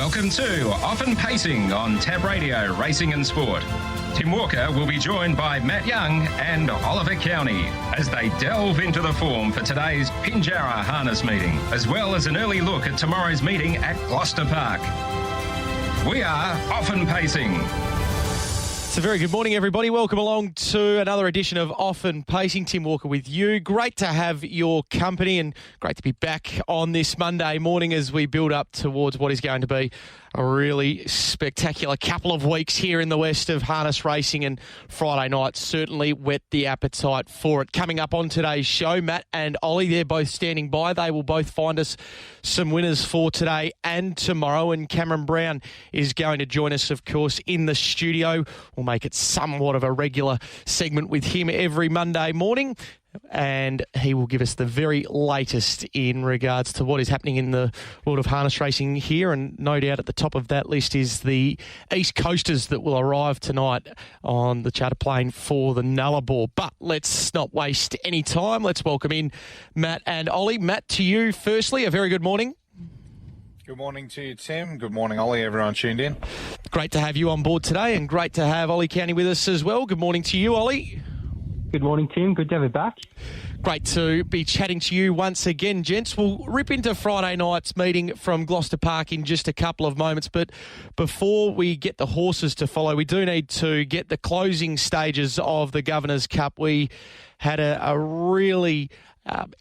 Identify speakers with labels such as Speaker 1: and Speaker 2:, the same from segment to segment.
Speaker 1: Welcome to Often Pacing on Tab Radio Racing and Sport. Tim Walker will be joined by Matt Young and Oliver Cownie as they delve into the form for today's Pinjarra harness meeting, as well as an early look at tomorrow's meeting at Gloucester Park. We are Often Pacing.
Speaker 2: So very good morning, everybody. Welcome along to another edition of Often Pacing. Tim Walker with you. Great to have your company and great to be back on this Monday morning as we build up towards what is going to be a really spectacular couple of weeks here in the west of harness racing, and Friday night certainly whet the appetite for it. Coming up on today's show, Matt and Ollie, they're both standing by. They will both find us some winners for today and tomorrow, and Cameron Brown is going to join us, of course, in the studio. We'll make it somewhat of a regular segment with him every Monday morning, and he will give us the very latest in regards to what is happening in the world of harness racing here. And no doubt at the top of that list is the East Coasters that will arrive tonight on the charter plane for the Nullarbor. But let's not waste any time. Let's welcome in Matt and Ollie. Matt, to you firstly, a very good morning.
Speaker 3: Good morning to you, Tim. Good morning, Ollie. Everyone tuned in.
Speaker 2: Great to have you on board today, and great to have Oli Cownie with us as well. Good morning to you, Ollie.
Speaker 4: Good morning, Tim. Good to have you back.
Speaker 2: Great to be chatting to you once again, gents. We'll rip into Friday night's meeting from Gloucester Park in just a couple of moments, but before we get the horses to follow, we do need to get the closing stages of the Governor's Cup. We had a really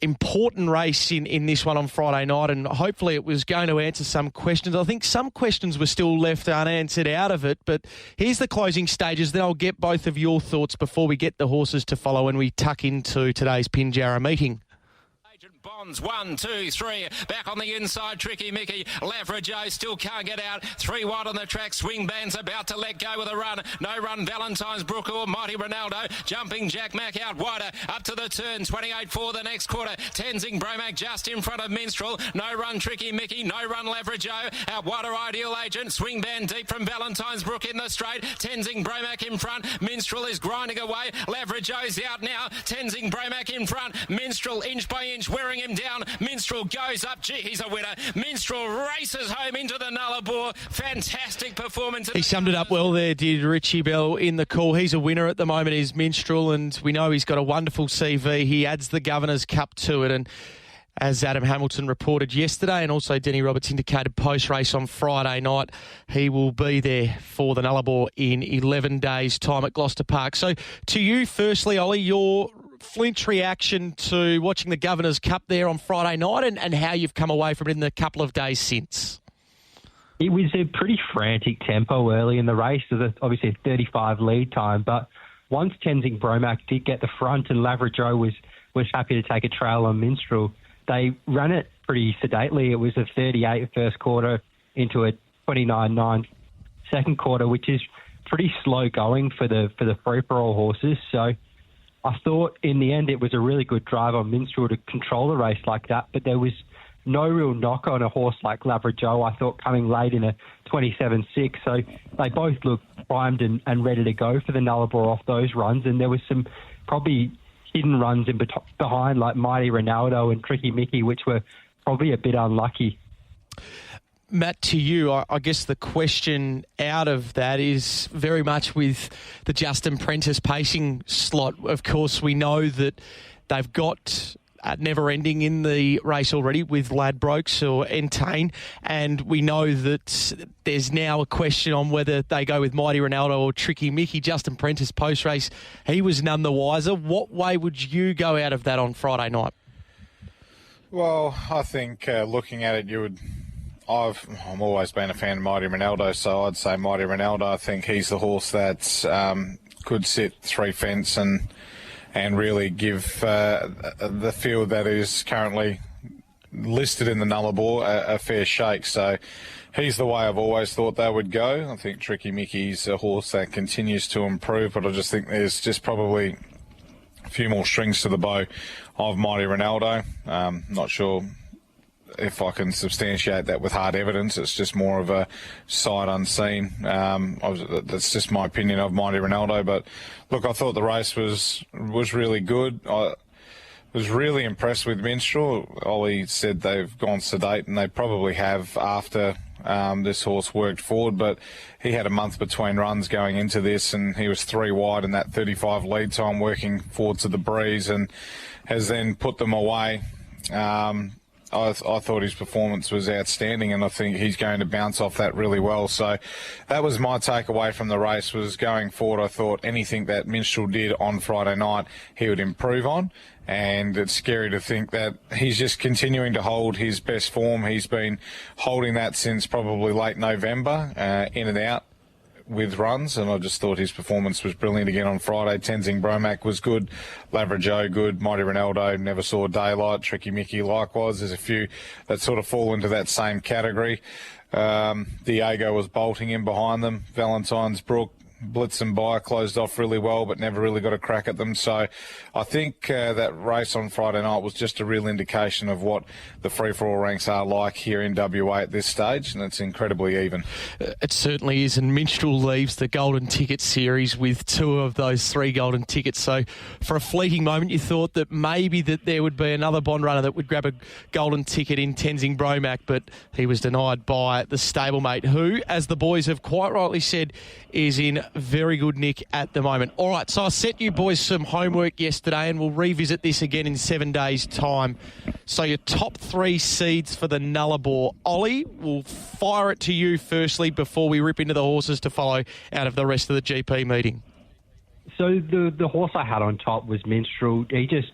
Speaker 2: important race in this one on Friday night, and hopefully it was going to answer some questions. I think some questions were still left unanswered out of it, but here's the closing stages. Then I'll get both of your thoughts before we get the horses to follow and we tuck into today's Pinjarra meeting.
Speaker 5: Bonds, 1, 2, 3, back on the inside, Tricky Mickey, Lavrajo still can't get out, 3 wide on the track, Swing Band's about to let go with a run, no run, Valentine's Brook or Mighty Ronaldo, jumping Jack Mack out wider, up to the turn, 28 for the next quarter, Tenzing Bromack just in front of Minstrel, no run Tricky Mickey, no run Lavrajo, out wider Ideal Agent, Swing Band deep from Valentine's Brook in the straight, Tenzing Bromack in front, Minstrel is grinding away, Lavrajo's out now, Tenzing Bromack in front, Minstrel inch by inch, wearing him down. Minstrel goes up. Gee, he's a winner. Minstrel races home into the Nullarbor. Fantastic performance.
Speaker 2: He summed it up well there, did Richie Bell in the call. He's a winner at the moment, is Minstrel, and we know he's got a wonderful CV. He adds the Governor's Cup to it, and as Adam Hamilton reported yesterday, and also Denny Roberts indicated post-race on Friday night, he will be there for the Nullarbor in 11 days' time at Gloucester Park. So to you, firstly, Ollie, your flinch reaction to watching the Governor's Cup there on Friday night, and how you've come away from it in the couple of days since.
Speaker 4: It was a pretty frantic tempo early in the race. There's obviously a 35 lead time, but once Tenzing Bromack did get the front and Lavrajo was happy to take a trail on Minstrel, they ran it pretty sedately. It was a 38 first quarter into a 29.9 second quarter, which is pretty slow going for the free-for-all horses. So I thought in the end it was a really good drive on Minstrel to control the race like that, but there was no real knock on a horse like Lavrajo, I thought, coming late in a 27.6. So they both looked primed and ready to go for the Nullarbor off those runs, and there was some probably hidden runs in behind like Mighty Ronaldo and Tricky Mickey, which were probably a bit unlucky.
Speaker 2: Matt, to you, I guess the question out of that is very much with the Justin Prentice pacing slot. Of course, we know that they've got Never Ending in the race already with Ladbrokes or Entain, and we know that there's now a question on whether they go with Mighty Ronaldo or Tricky Mickey. Justin Prentice post-race, he was none the wiser. What way would you go out of that on Friday night?
Speaker 3: Well, I think looking at it, I'm always been a fan of Mighty Ronaldo, so I'd say Mighty Ronaldo. I think he's the horse that could sit 3 fence and really give the field that is currently listed in the Nullarbor a fair shake. So he's the way I've always thought they would go. I think Tricky Mickey's a horse that continues to improve, but I just think there's just probably a few more strings to the bow of Mighty Ronaldo. Not sure if I can substantiate that with hard evidence. It's just more of a sight unseen. That's just my opinion of Mighty Ronaldo. But look, I thought the race was really good. I was really impressed with Minstrel. Ollie said they've gone sedate, and they probably have after this horse worked forward, but he had a month between runs going into this, and he was 3 wide in that 35 lead time working forward to the breeze, and has then put them away. I thought his performance was outstanding, and I think he's going to bounce off that really well. So that was my takeaway from the race, was going forward, I thought anything that Minstrel did on Friday night, he would improve on. And it's scary to think that he's just continuing to hold his best form. He's been holding that since probably late November, in and out with runs, and I just thought his performance was brilliant again on Friday. Tenzing Bromac was good, Lavrajo good, Mighty Ronaldo never saw daylight, Tricky Mickey likewise. There's a few that sort of fall into that same category. Diego was bolting in behind them. Valentine's Brook blitzed them by, closed off really well, but never really got a crack at them. So I think that race on Friday night was just a real indication of what the free-for-all ranks are like here in WA at this stage, and it's incredibly even.
Speaker 2: It certainly is, and Minstrel leaves the Golden Ticket Series with 2 of those 3 golden tickets. So for a fleeting moment, you thought that maybe that there would be another Bond runner that would grab a golden ticket in Tenzing Bromac, but he was denied by the stablemate, who, as the boys have quite rightly said, is in very good nick at the moment. All right, so I set you boys some homework yesterday, and we'll revisit this again in 7 days' time. So your top 3 seeds for the Nullarbor. Ollie, we'll fire it to you firstly before we rip into the horses to follow out of the rest of the GP meeting.
Speaker 4: So the horse I had on top was Minstrel. He just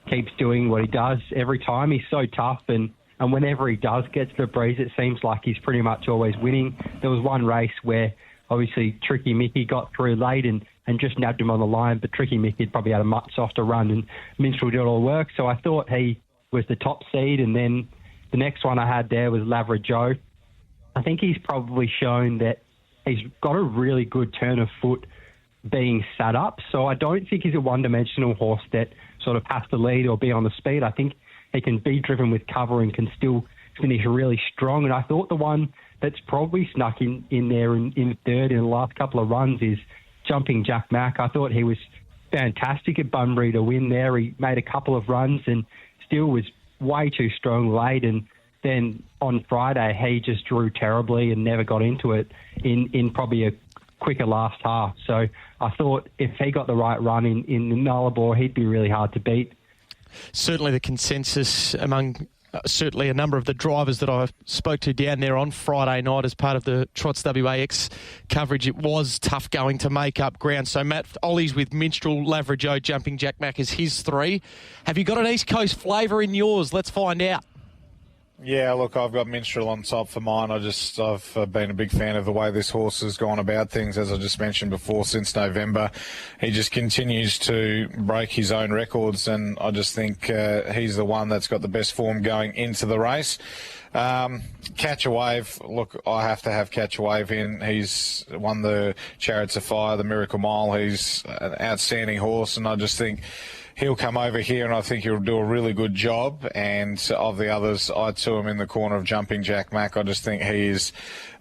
Speaker 4: keeps doing what he does every time. He's so tough, and whenever he does get to the breeze, it seems like he's pretty much always winning. There was one race where obviously Tricky Mickey got through late and just nabbed him on the line, but Tricky Mickey probably had a much softer run, and Minstrel did all the work. So I thought he was the top seed, and then the next one I had there was Lavrajo. I think he's probably shown that he's got a really good turn of foot being sat up. So I don't think he's a one-dimensional horse that sort of has to lead or be on the speed. I think he can be driven with cover and can still finish really strong. And I thought the one that's probably snuck in there in third in the last couple of runs is Jumping Jack Mack. I thought he was fantastic at Bunbury to win there. He made a couple of runs and still was way too strong late. And then on Friday, he just drew terribly and never got into it in probably a quicker last half. So I thought if he got the right run in the Nullarbor, he'd be really hard to beat.
Speaker 2: Certainly the consensus among certainly a number of the drivers that I spoke to down there on Friday night as part of the Trots WAX coverage, it was tough going to make up ground. So Matt, Ollie's with Minstrel, Lavrajo, Jumping Jack Mack as his 3. Have you got an East Coast flavour in yours? Let's find out.
Speaker 3: Yeah, look, I've got Minstrel on top for mine. I've been a big fan of the way this horse has gone about things, as I just mentioned before, since November. He just continues to break his own records, and I just think he's the one that's got the best form going into the race. Catch a Wave, look, I have to have Catch a Wave in. He's won the Chariots of Fire, the Miracle Mile. He's an outstanding horse, and I just think he'll come over here, and I think he'll do a really good job. And of the others, I too am in the corner of Jumping Jack Mack. I just think he is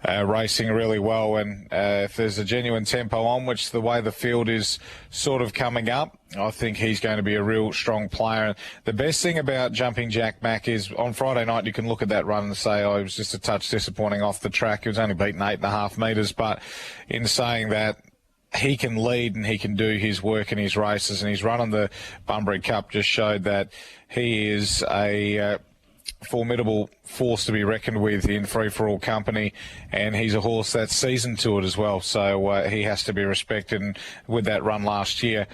Speaker 3: racing really well. And if there's a genuine tempo on, which the way the field is sort of coming up, I think he's going to be a real strong player. And the best thing about Jumping Jack Mack is on Friday night, you can look at that run and say, oh, he was just a touch disappointing off the track. He was only beaten 8.5 metres. But in saying that, he can lead and he can do his work in his races, and his run on the Bunbury Cup just showed that he is a formidable force to be reckoned with in free-for-all company, and he's a horse that's seasoned to it as well, so he has to be respected. And with that run last year,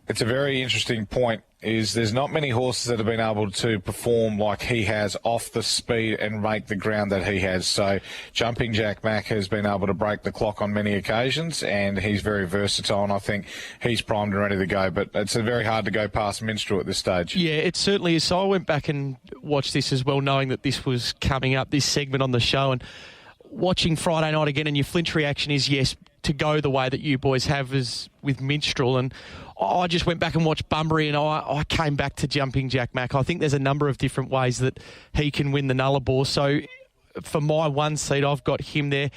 Speaker 3: it's a very interesting point, is there's not many horses that have been able to perform like he has off the speed and make the ground that he has. So Jumping Jack Mack has been able to break the clock on many occasions, and he's very versatile, and I think he's primed and ready to go. But it's very hard to go past Minstrel at this stage.
Speaker 2: Yeah, it certainly is. So I went back and watched this as well, knowing that this was coming up, this segment on the show, and watching Friday night again, and your flinch reaction is yes, to go the way that you boys have is with Minstrel. And I just went back and watched Bunbury, and I came back to Jumping Jack Mack. I think there's a number of different ways that he can win the Nullarbor. So for my 1 seed, I've got him there.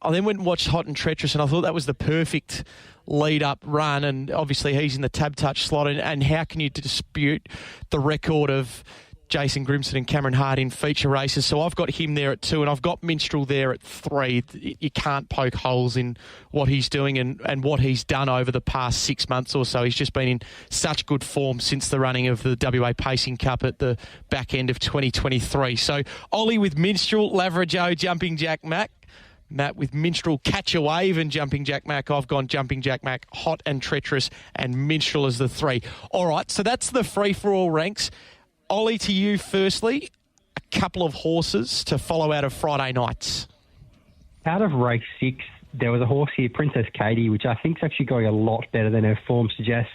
Speaker 2: I then went and watched Hot and Treacherous, and I thought that was the perfect lead-up run. And obviously he's in the tab touch slot. And how can you dispute the record of Jason Grimson and Cameron Hart in feature races. So I've got him there at 2 and I've got Minstrel there at 3. You can't poke holes in what he's doing and what he's done over the past 6 months or so. He's just been in such good form since the running of the WA Pacing Cup at the back end of 2023. So Ollie with Minstrel, Laverajo, Jumping Jack Mac. Matt with Minstrel, Catch a Wave and Jumping Jack Mac. I've gone Jumping Jack Mac, Hot and Treacherous and Minstrel as the 3. All right, so that's the free-for-all ranks. Ollie, to you firstly, a couple of horses to follow out of Friday nights.
Speaker 4: Out of race 6, there was a horse here, Princess Katie, which I think is actually going a lot better than her form suggests.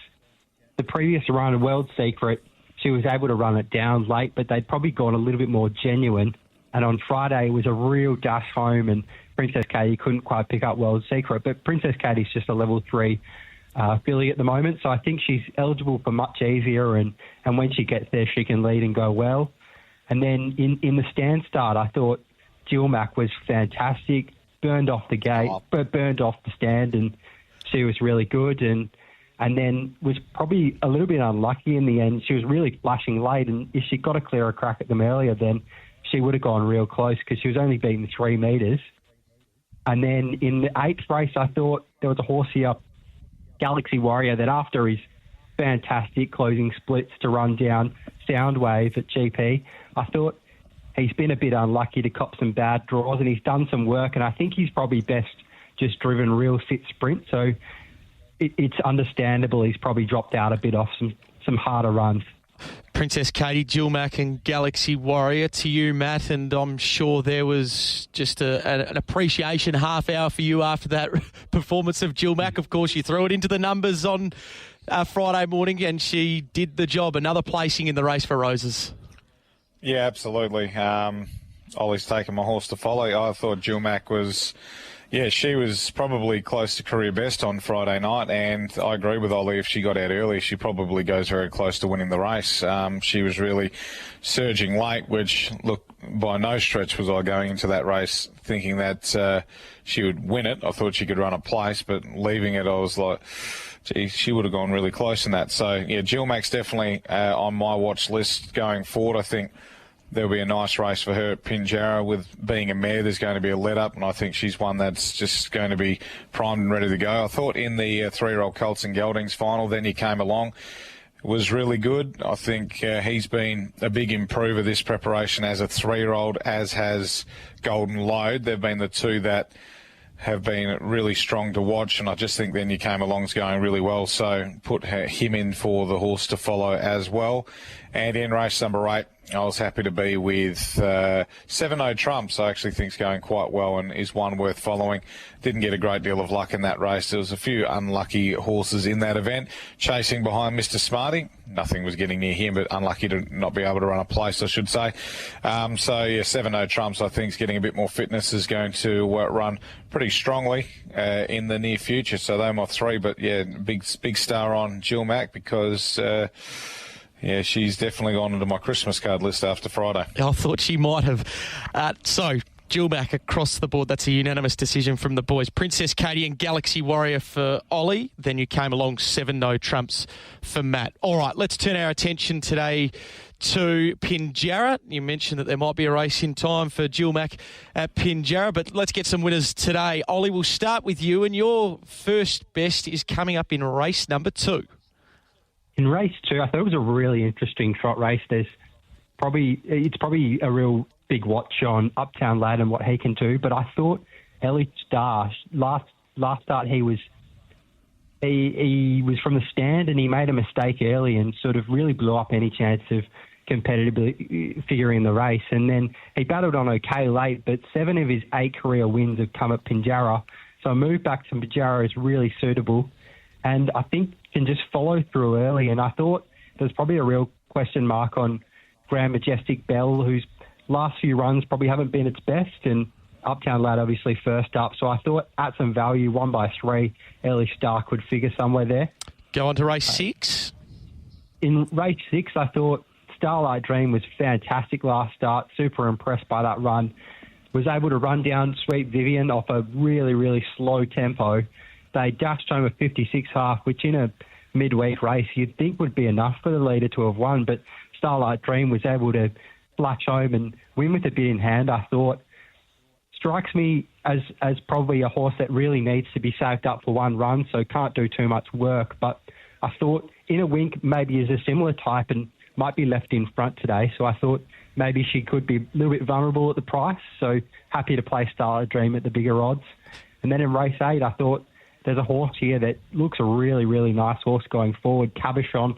Speaker 4: The previous run, World Secret, she was able to run it down late, but they'd probably gone a little bit more genuine. And on Friday, it was a real dash home, and Princess Katie couldn't quite pick up World Secret. But Princess Katie's just a level 3 filly at the moment, so I think she's eligible for much easier, and when she gets there, she can lead and go well. And then in the stand start, I thought Jill Mac was fantastic, burned off the gate, but burned off the stand, and she was really good, and then was probably a little bit unlucky in the end. She was really flashing late, and if she got a clearer crack at them earlier, then she would have gone real close because she was only beaten 3 metres. And then in the 8th race, I thought there was a horse here, Galaxy Warrior, that after his fantastic closing splits to run down Soundwave at GP, I thought he's been a bit unlucky to cop some bad draws, and he's done some work, and I think he's probably best just driven real sit sprint. So it's understandable he's probably dropped out a bit off some harder runs.
Speaker 2: Princess Katie, Jill Mac and Galaxy Warrior. To you, Matt, and I'm sure there was just an appreciation half hour for you after that performance of Jill Mac. Of course, you threw it into the numbers on Friday morning and she did the job. Another placing in the race for Roses.
Speaker 3: Yeah, absolutely. Ollie's taken my horse to follow. I thought Jill Mac was... Yeah, she was probably close to career best on Friday night, and I agree with Ollie. If she got out early, she probably goes very close to winning the race. She was really surging late, which, look, by no stretch was I going into that race thinking that she would win it. I thought she could run a place, but leaving it, I was like, gee, she would have gone really close in that. So, yeah, Jill Mac's definitely on my watch list going forward. I think there'll be a nice race for her at Pinjarra. With being a mare, there's going to be a let-up, and I think she's one that's just going to be primed and ready to go. I thought in the 3-year-old Colts and Geldings final, then he came along, was really good. I think he's been a big improver this preparation as a 3-year-old, as has Golden Load. They've been the two that have been really strong to watch, and I just think then you came along's going really well, so put him in for the horse to follow as well. And in race number 8, I was happy to be with 7-0 Trumps. I actually think is going quite well and is one worth following. Didn't get a great deal of luck in that race. There was a few unlucky horses in that event. Chasing behind Mr. Smarty. Nothing was getting near him, but unlucky to not be able to run a place, I should say. So, yeah, 7-0 Trumps, I think, is getting a bit more fitness, is going to run pretty strongly in the near future. So they're my 3, but, yeah, big star on Jill Mac because... yeah, she's definitely gone into my Christmas card list after Friday.
Speaker 2: I thought she might have. So, Jill Mac across the board. That's a unanimous decision from the boys. Princess Katie and Galaxy Warrior for Ollie. Then you came along 7-0 Trumps for Matt. All right, let's turn our attention today to Pinjarra. You mentioned that there might be a race in time for Jill Mac at Pinjarra, but let's get some winners today. Ollie, we'll start with you, and your first best is coming up in race number 2.
Speaker 4: In race 2, I thought it was a really interesting trot race. It's probably a real big watch on Uptown Lad and what he can do. But I thought Ellie Star, last start he was from the stand and he made a mistake early and sort of really blew up any chance of competitively figuring the race. And then he battled on okay late, but 7 of his 8 career wins have come at Pinjarra. So a move back to Pinjarra is really suitable. And I think can just follow through early. And I thought there's probably a real question mark on Grand Majestic Bell, whose last few runs probably haven't been its best, and Uptown Lad obviously first up. So I thought at some value, 1 by 3, Ellie Stark would figure somewhere there.
Speaker 2: Go on to race 6.
Speaker 4: In race 6, I thought Starlight Dream was fantastic last start. Super impressed by that run. Was able to run down Sweet Vivian off a really, really slow tempo. They dashed home a 56.5, which in a midweek race you'd think would be enough for the leader to have won, but Starlight Dream was able to flash home and win with a bit in hand, I thought. Strikes me as probably a horse that really needs to be saved up for one run, so can't do too much work. But I thought In a Wink maybe is a similar type and might be left in front today, so I thought maybe she could be a little bit vulnerable at the price, so happy to play Starlight Dream at the bigger odds. And then in race 8, I thought there's a horse here that looks a really, really nice horse going forward, Cabochon.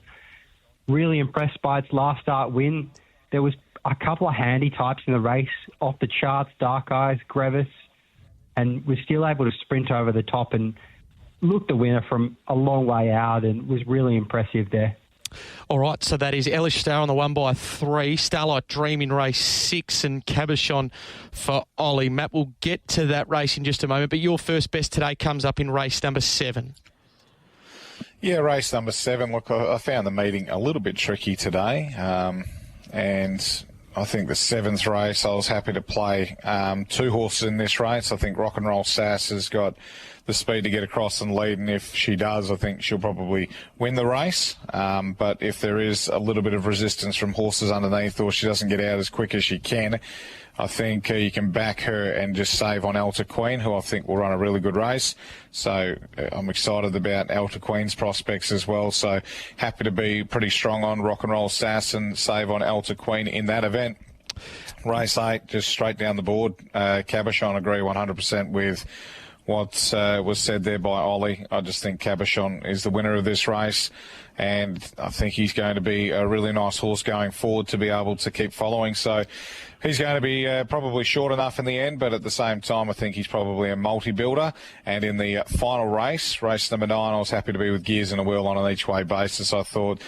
Speaker 4: Really impressed by its last start win. There was a couple of handy types in the race, off the charts, Dark Eyes, Grevis, and was still able to sprint over the top and looked the winner from a long way out and was really impressive there.
Speaker 2: All right, so that is Elish Star on the 1x3, Starlight Dream in race 6 and Cabochon for Ollie. Matt, we'll get to that race in just a moment, but your first best today comes up in race number 7.
Speaker 3: Yeah, race number 7. Look, I found the meeting a little bit tricky today, and I think the 7th race, I was happy to play 2 horses in this race. I think Rock and Roll Sass has got the speed to get across and lead, and if she does, I think she'll probably win the race. But if there is a little bit of resistance from horses underneath, or she doesn't get out as quick as she can, I think you can back her and just save on Elta Queen, who I think will run a really good race. So I'm excited about Elta Queen's prospects as well. So happy to be pretty strong on Rock and Roll Sass and save on Elta Queen in that event. Race 8, just straight down the board. Cabochon, agree 100% with what was said there by Ollie. I just think Cabochon is the winner of this race, and I think he's going to be a really nice horse going forward to be able to keep following. So he's going to be probably short enough in the end, but at the same time, I think he's probably a multi-builder. And in the final race, race number 9, I was happy to be with Gears and a Wheel on an each-way basis. I thought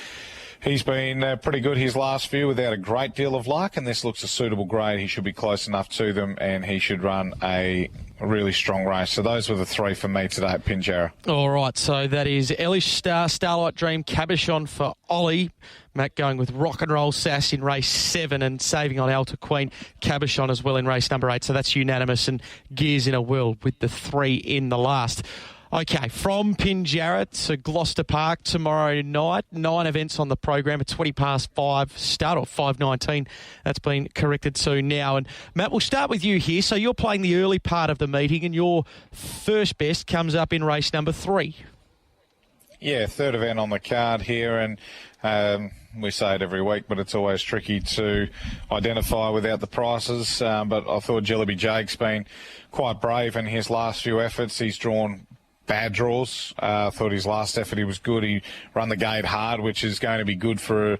Speaker 3: he's been pretty good his last few without a great deal of luck, and this looks a suitable grade. He should be close enough to them, and he should run a really strong race. So those were the 3 for me today at Pinjarra.
Speaker 2: All right, so that is Elish Star, Starlight Dream, Cabochon for Ollie. Matt going with Rock and Roll Sass in race 7 and saving on Elta Queen, Cabochon as well in race number 8. So that's unanimous, and Gears in a Wheel with the 3 in the last. Okay, from Pinjarra to Gloucester Park tomorrow night. 9 events on the program, a 5:20 start, or 5:19. That's been corrected to now. And Matt, we'll start with you here. So you're playing the early part of the meeting, and your first best comes up in race number 3.
Speaker 3: Yeah, 3rd event on the card here, and we say it every week, but it's always tricky to identify without the prices. But I thought Jellyby Jake's been quite brave in his last few efforts. He's drawn bad draws. I thought his last effort he was good. He run the gate hard, which is going to be good for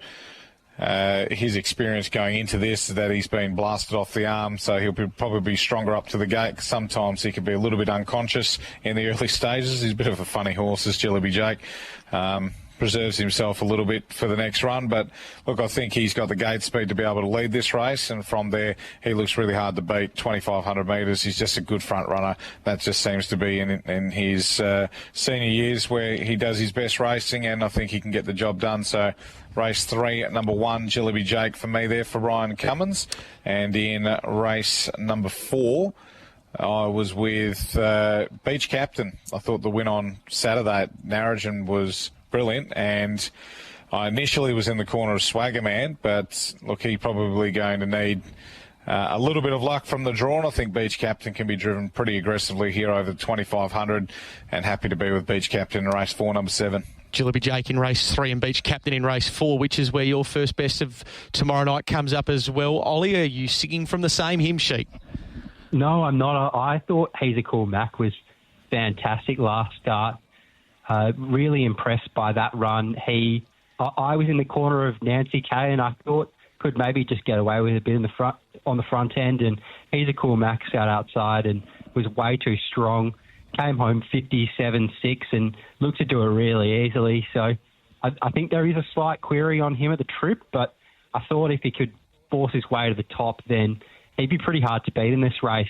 Speaker 3: his experience going into this, that he's been blasted off the arm, so he'll probably be stronger up to the gate. Sometimes he could be a little bit unconscious in the early stages. He's a bit of a funny horse, this Jellyby Jake. Preserves himself a little bit for the next run, but look, I think he's got the gate speed to be able to lead this race, and from there he looks really hard to beat. 2,500 metres, he's just a good front runner. That just seems to be in his senior years where he does his best racing, and I think he can get the job done. So race 3 at number 1, Jellyby Jake for me there for Ryan Cummins. And in race number 4, I was with Beach Captain. I thought the win on Saturday at Narrogin was brilliant, and I initially was in the corner of Swaggerman, but look, he's probably going to need a little bit of luck from the draw, and I think Beach Captain can be driven pretty aggressively here over the 2,500, and happy to be with Beach Captain in race 4, number 7.
Speaker 2: Jellyby Jake in race 3 and Beach Captain in race 4, which is where your first best of tomorrow night comes up as well. Ollie, are you singing from the same hymn sheet?
Speaker 4: No, I'm not. I thought He's a Cool Mac was fantastic last start. Really impressed by that run. I was in the corner of Nancy Kay, and I thought could maybe just get away with a bit on the front end. And He's a Cool Mac out outside and was way too strong. Came home 57.6 and looked to do it really easily. So I think there is a slight query on him at the trip, but I thought if he could force his way to the top, then he'd be pretty hard to beat in this race.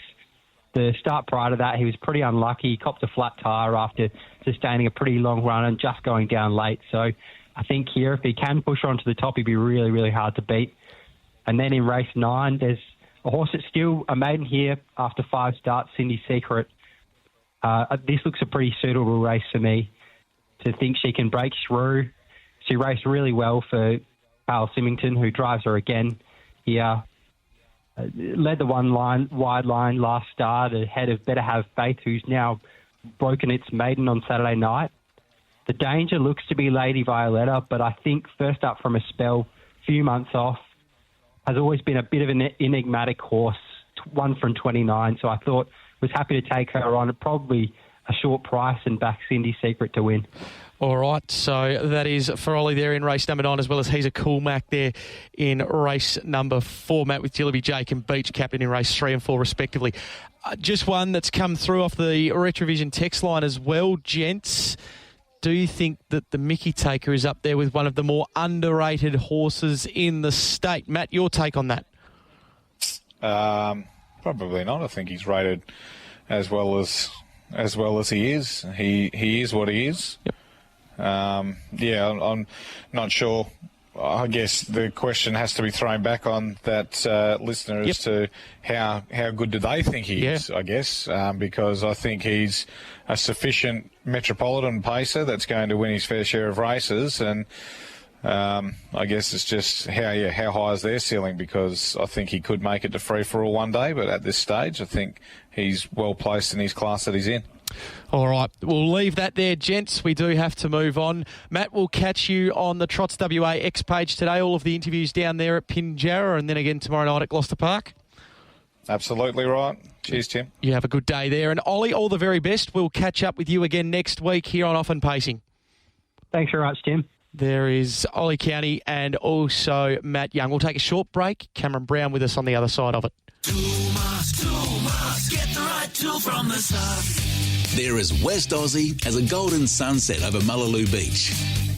Speaker 4: The start prior to that, he was pretty unlucky. He copped a flat tyre after sustaining a pretty long run and just going down late. So I think here, if he can push on to the top, he'd be really, really hard to beat. And then in race 9, there's a horse that's still a maiden here after 5 starts, Cindy Secret. This looks a pretty suitable race for me to think she can break through. She raced really well for Carl Symington, who drives her again here. Led the wide line last start ahead of Better Have Faith, who's now broken its maiden on Saturday night. The danger looks to be Lady Violetta, but I think first up from a spell, few months off, has always been a bit of an enigmatic horse, one from 29, so I thought was happy to take her on at probably a short price and back Cindy Secret to win.
Speaker 2: All right, so that is for Ollie there in race number 9, as well as He's a Cool Mac there in race number 4, Matt, with Jillaby Jake and Beach captain in race 3 and 4 respectively. Just one that's come through off the Retrovision text line as well, gents. Do you think that the Mickey Taker is up there with one of the more underrated horses in the state? Matt, your take on that?
Speaker 3: Probably not. I think he's rated as well as he is. He is what he is.
Speaker 2: Yep.
Speaker 3: I'm not sure. I guess the question has to be thrown back on that listener as to how good do they think he is, I guess, because I think he's a sufficient metropolitan pacer that's going to win his fair share of races, and I guess it's just how high is their ceiling, because I think he could make it to free-for-all one day, but at this stage I think he's well placed in his class that he's in.
Speaker 2: All right, we'll leave that there, gents. We do have to move on. Matt, we'll catch you on the Trots WA X page today. All of the interviews down there at Pinjarra, and then again tomorrow night at Gloucester Park.
Speaker 3: Absolutely right. Cheers, Tim.
Speaker 2: You have a good day there. And Ollie, all the very best. We'll catch up with you again next week here on Off and Pacing.
Speaker 4: Thanks very much, Tim.
Speaker 2: There is Oli Cownie and also Matt Young. We'll take a short break. Cameron Brown with us on the other side of it.
Speaker 6: Tool Must. Get the right tool from the start. There is West Aussie as a golden sunset over Mullaloo Beach.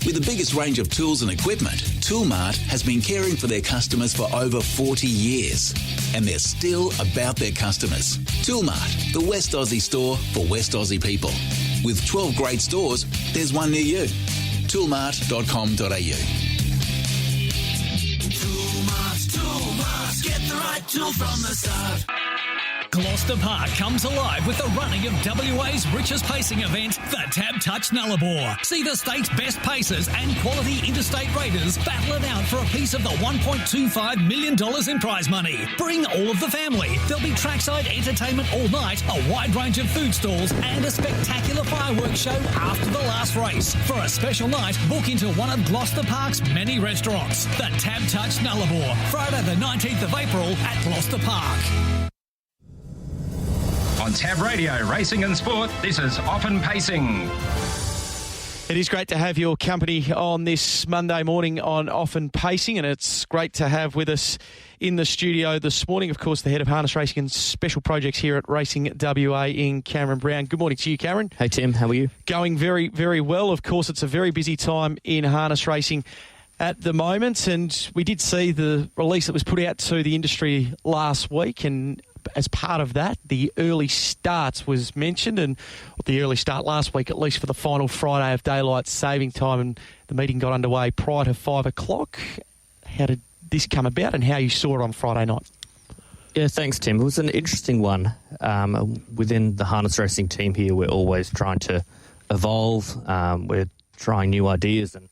Speaker 6: With the biggest range of tools and equipment, Toolmart has been caring for their customers for over 40 years. And they're still about their customers. Toolmart, the West Aussie store for West Aussie people. With 12 great stores, there's one near you. Toolmart.com.au. Toolmart. Get the right tool from the start.
Speaker 7: Gloucester Park comes alive with the running of WA's richest pacing event, the Tab Touch Nullarbor. See the state's best pacers and quality interstate raiders battle it out for a piece of the $1.25 million in prize money. Bring all of the family. There'll be trackside entertainment all night, a wide range of food stalls, and a spectacular fireworks show after the last race. For a special night, book into one of Gloucester Park's many restaurants. The Tab Touch Nullarbor, Friday the 19th of April at Gloucester Park.
Speaker 1: On Tab Radio, Racing and Sport, this is Off and Pacing.
Speaker 2: It is great to have your company on this Monday morning on Off and Pacing, and it's great to have with us in the studio this morning, of course, the head of harness racing and special projects here at Racing WA in Cameron Brown. Good morning to you, Cameron.
Speaker 8: Hey, Tim. How are you?
Speaker 2: Going very, very well. Of course, it's a very busy time in harness racing at the moment, and we did see the release that was put out to the industry last week, and as part of that, the early starts was mentioned, and the early start last week, at least for the final Friday of daylight saving time, and the meeting got underway prior to 5 o'clock. How did this come about, and how you saw it on Friday night?
Speaker 8: Yeah, thanks, Tim. It was an interesting one. Within the harness racing team here, we're always trying to evolve. We're trying new ideas, and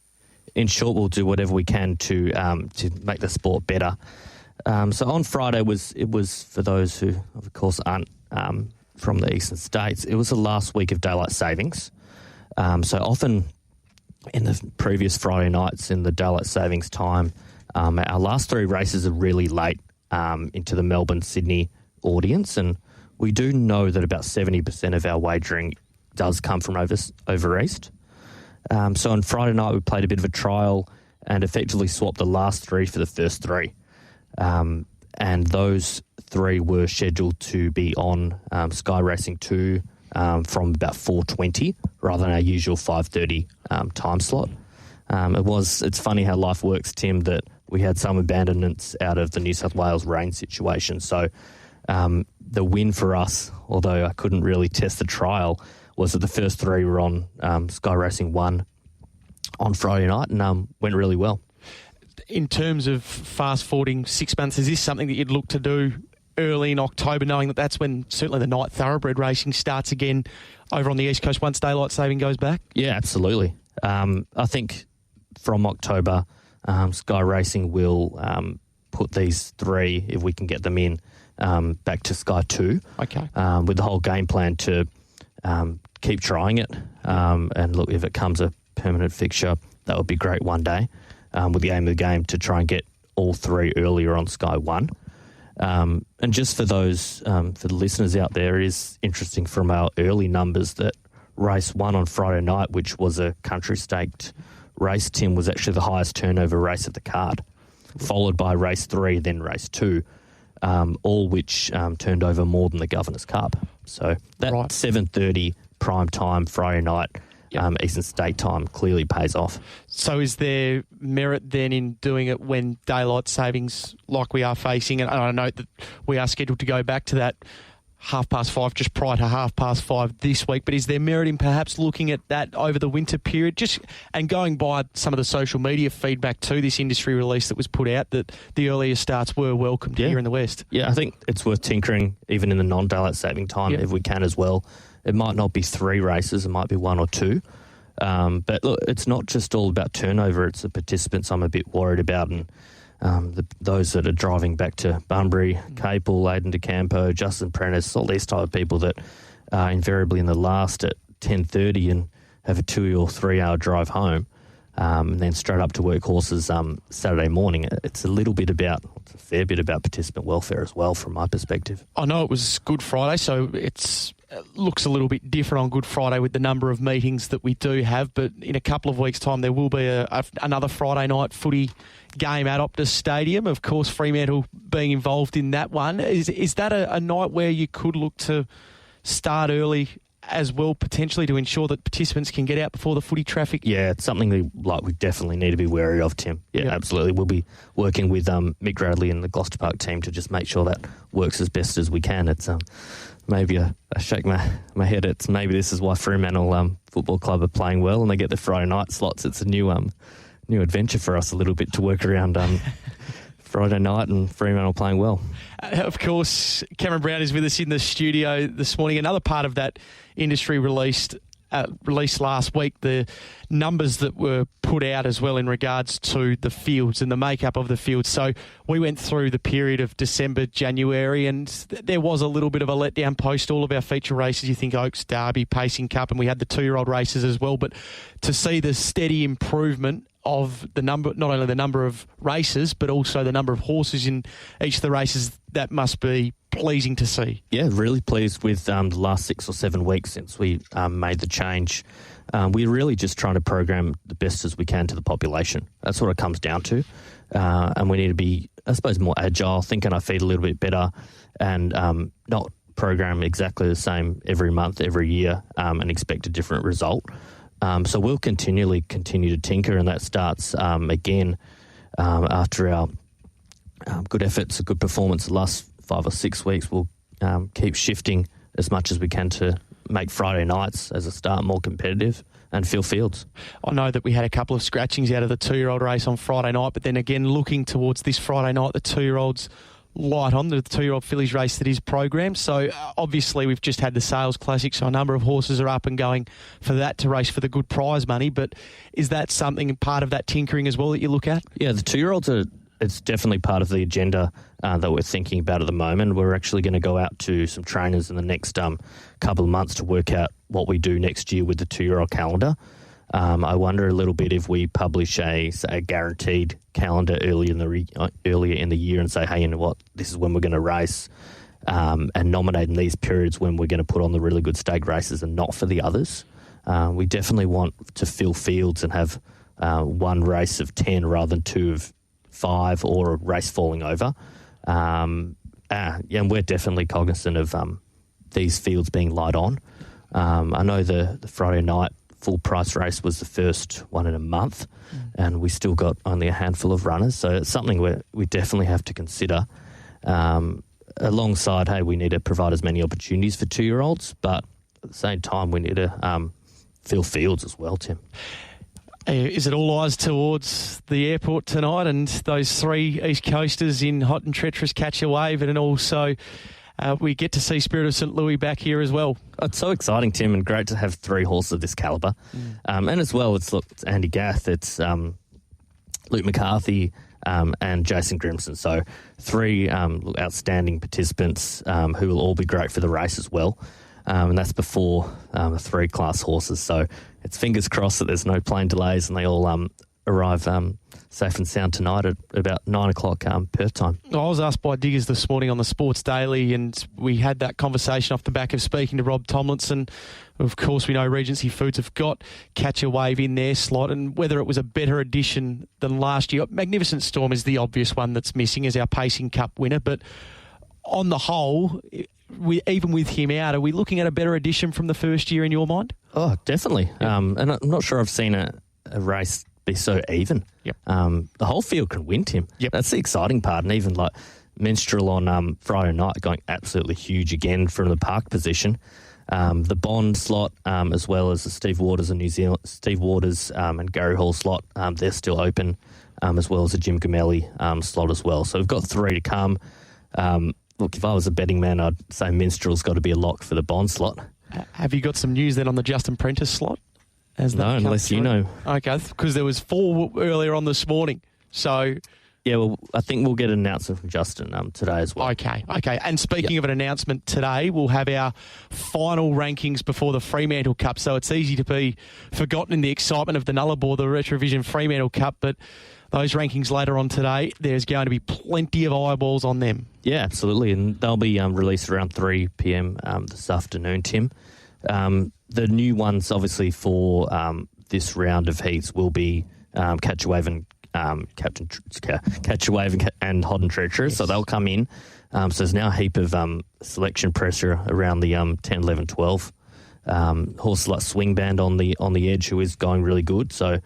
Speaker 8: in short, we'll do whatever we can to make the sport better. So on Friday it was for those who, of course, aren't from the eastern states. It was the last week of daylight savings. So often in the previous Friday nights in the daylight savings time, our last 3 races are really late into the Melbourne-Sydney audience, and we do know that about 70% of our wagering does come from over east. So on Friday night we played a bit of a trial and effectively swapped the last 3 for the first 3. And those 3 were scheduled to be on Sky Racing 2 from about 4:20 rather than our usual 5:30 time slot. It's funny how life works, Tim, that we had some abandonments out of the New South Wales rain situation. So the win for us, although I couldn't really test the trial, was that the first 3 were on Sky Racing 1 on Friday night and went really well.
Speaker 2: In terms of fast-forwarding 6 months, is this something that you'd look to do early in October, knowing that that's when certainly the night thoroughbred racing starts again over on the East Coast once daylight saving goes back?
Speaker 8: Yeah, absolutely. I think from October, Sky Racing will put these 3, if we can get them in, back to Sky 2.
Speaker 2: Okay.
Speaker 8: With the whole game plan to keep trying it. And look, if it comes a permanent fixture, that would be great one day, with the aim of the game to try and get all 3 earlier on Sky 1. And just for those, for the listeners out there, it is interesting from our early numbers that race 1 on Friday night, which was a country staked race, Tim, was actually the highest turnover race of the card, followed by race 3, then race 2, all which turned over more than the Governor's Cup. So that 7:30 prime time Friday night, Eastern State time, clearly pays off.
Speaker 2: So is there merit then in doing it when daylight savings like we are facing? And I note that we are scheduled to go back to that 5:30, just prior to 5:30 this week. But is there merit in perhaps looking at that over the winter period, and going by some of the social media feedback to this industry release that was put out, that the earlier starts were welcomed here in the West?
Speaker 8: Yeah, I think it's worth tinkering even in the non-daylight saving time if we can as well. It might not be 3 races, it might be 1 or 2. But look, it's not just all about turnover, it's the participants I'm a bit worried about, and those that are driving back to Bunbury, Capel, Aidan DeCampo, Justin Prentice, all these type of people that are invariably in the last at 10:30 and have a 2 or 3 hour drive home, and then straight up to work horses Saturday morning. It's a fair bit about participant welfare as well from my perspective.
Speaker 2: I know it was Good Friday, so it looks a little bit different on Good Friday with the number of meetings that we do have, but in a couple of weeks' time there will be another Friday night footy game at Optus Stadium. Of course, Fremantle being involved in that one. Is that a night where you could look to start early as well, potentially, to ensure that participants can get out before the footy traffic?
Speaker 8: Yeah, it's something we definitely need to be wary of, Tim. Yeah, absolutely. We'll be working with Mick Radley and the Gloucester Park team to just make sure that works as best as we can. It's maybe I shake my head. It's maybe this is why Fremantle Football Club are playing well and they get the Friday night slots. It's a new adventure for us a little bit to work around Friday night and Fremantle playing well.
Speaker 2: Of course, Cameron Brown is with us in the studio this morning. Another part of that industry released last week, the numbers that were put out as well in regards to the fields and the makeup of the fields. So we went through the period of December, January, and there was a little bit of a letdown post all of our feature races. You think Oaks, Derby, Pacing Cup, and we had the 2-year-old races as well. But to see the steady improvement of the number, not only the number of races, but also the number of horses in each of the races, that must be pleasing to see.
Speaker 8: Yeah, really pleased with the last 6 or 7 weeks since we made the change. We're really just trying to program the best as we can to the population. That's what it comes down to. And we need to be, I suppose, more agile, think on our feet a little bit better, and not program exactly the same every month, every year, and expect a different result. So we'll continue to tinker, and that starts again after our good efforts, a good performance the last 5 or 6 weeks. We'll keep shifting as much as we can to make Friday nights as a start more competitive and fill fields.
Speaker 2: I know that we had a couple of scratchings out of the 2-year-old race on Friday night, but then again, looking towards this Friday night, the 2-year-olds light on, the 2-year-old fillies race that is programmed. So obviously we've just had the Sales Classic, so a number of horses are up and going for that to race for the good prize money. But is that something, part of that tinkering as well, that you look at?
Speaker 8: Yeah, the 2-year-olds it's definitely part of the agenda that we're thinking about at the moment. We're actually going to go out to some trainers in the next couple of months to work out what we do next year with the 2-year-old calendar. I wonder a little bit if we publish a guaranteed calendar earlier in the year and say, hey, you know what, this is when we're going to race, and nominate in these periods when we're going to put on the really good stake races and not for the others. We definitely want to fill fields and have one race of 10 rather than 2 of 5 or a race falling over. And we're definitely cognizant of these fields being light on. I know the Friday night full price race was the first one in a month, and we still got only a handful of runners. So it's something we definitely have to consider. Alongside, hey, we need to provide as many opportunities for 2-year-olds, but at the same time, we need to fill fields as well, Tim.
Speaker 2: Is it all eyes towards the airport tonight and those 3 East Coasters in Hot and Treacherous catch a wave, and also we get to see Spirit of St. Louis back here as well?
Speaker 8: It's so exciting, Tim, and great to have 3 horses of this calibre. And as well, it's Andy Gath. It's Luke McCarthy, and Jason Grimson. So 3 outstanding participants who will all be great for the race as well. And that's before the 3 class horses. So it's fingers crossed that there's no plane delays and they all arrive safe and sound tonight at about 9 o'clock Perth time.
Speaker 2: I was asked by Diggers this morning on the Sports Daily, and we had that conversation off the back of speaking to Rob Tomlinson. Of course, we know Regency Foods have got Catch a Wave in their slot, and whether it was a better addition than last year. Magnificent Storm is the obvious one that's missing as our Pacing Cup winner, but on the whole, even with him out, are we looking at a better addition from the first year in your mind?
Speaker 8: Oh, definitely. And I'm not sure I've seen a race be so even.
Speaker 2: Yep.
Speaker 8: The whole field can win, Tim.
Speaker 2: Yep.
Speaker 8: That's the exciting part. And even like Minstrel on Friday night going absolutely huge again from the park position. The Bond slot, as well as the Steve Waters and and Gary Hall slot, they're still open, as well as the Jim Gamelli slot as well. So we've got 3 to come. Look, if I was a betting man, I'd say Minstrel's got to be a lock for the Bond slot.
Speaker 2: Have you got some news then on the Justin Prentice slot?
Speaker 8: No, unless you know.
Speaker 2: Okay, because there was 4 earlier on this morning. So,
Speaker 8: yeah, well, I think we'll get an announcement from Justin today as well.
Speaker 2: Okay. And speaking of an announcement today, we'll have our final rankings before the Fremantle Cup. So it's easy to be forgotten in the excitement of the Nullarbor, the Retrovision Fremantle Cup, but those rankings later on today, there's going to be plenty of eyeballs on them.
Speaker 8: Yeah, absolutely, and they'll be released around 3 p.m. This afternoon, Tim. The new ones, obviously, for this round of heats will be Catch a Wave and Catch a Wave and Hot and Treacherous, so they'll come in. So there's now a heap of selection pressure around the 10, 11, 12. Horses like Swing Band on the edge, who is going really good. So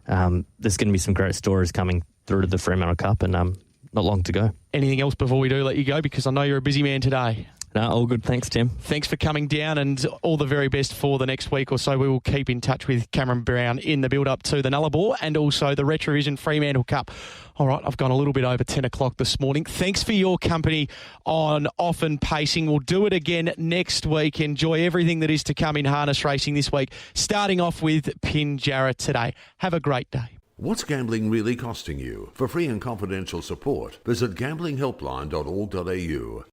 Speaker 8: there's going to be some great stories coming through to the Fremantle Cup, and not long to go.
Speaker 2: Anything else before we do let you go? Because I know you're a busy man today.
Speaker 8: No, all good. Thanks, Tim.
Speaker 2: Thanks for coming down, and all the very best for the next week or so. We will keep in touch with Cameron Brown in the build-up to the Nullarbor and also the Retrovision Fremantle Cup. All right, I've gone a little bit over 10 o'clock this morning. Thanks for your company on Often Pacing. We'll do it again next week. Enjoy everything that is to come in harness racing this week, starting off with Pinjarra today. Have a great day.
Speaker 9: What's gambling really costing you? For free and confidential support, visit gamblinghelpline.org.au.